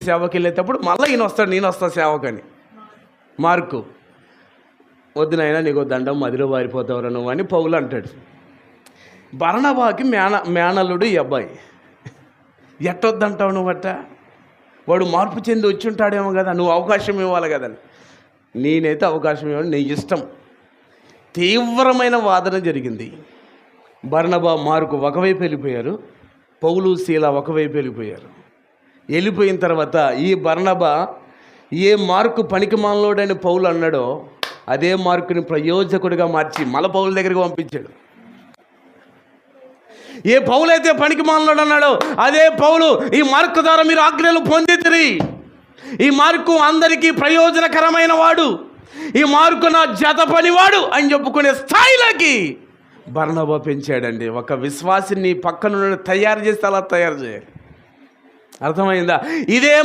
సేవకి వెళ్ళేటప్పుడు మళ్ళీ ఈయన వస్తాడు, నేను వస్తా సేవకని. మార్కు, వద్దునైనా నీకు దండం, మదిలో వారిపోతావురా నువ్వు అని పౌలు అంటాడు. బర్నబాకి మేనల్లుడు ఈ అబ్బాయి. ఎట్టొద్దంటావు నువ్వట? వాడు మార్పు చెంది వచ్చి ఉంటాడేమో కదా, నువ్వు అవకాశం ఇవ్వాలి కదా. నేనైతే అవకాశం ఇవ్వాలి, నీ ఇష్టం. తీవ్రమైన వాదన జరిగింది. బర్నబా, మార్కు ఒకవైపు వెళ్ళిపోయారు, పౌలు శీల ఒకవైపు వెళ్ళిపోయారు. వెళ్ళిపోయిన తర్వాత ఈ బర్నబా ఏ మార్కు పనికిమాలినోడని పౌలు అన్నాడో అదే మార్కుని ప్రయోజకుడిగా మార్చి మళ్ళీ పౌలు దగ్గరికి పంపించాడు. ఏ పౌలు అయితే పనికిమాలినోడు అన్నాడో అదే పౌలు ఈ మార్కు ద్వారా మీరు ఆజ్ఞలు పొందితిరి, ఈ మార్కు అందరికీ ప్రయోజనకరమైన వాడు, ఈ మార్కు నా జత పనివాడు అని చెప్పుకునే స్థాయిలోకి బర్నబా పెంచాడండి. ఒక విశ్వాసిని పక్కన తయారు చేస్తే అలా తయారు చేయాలి. అర్థమైందా? ఇదే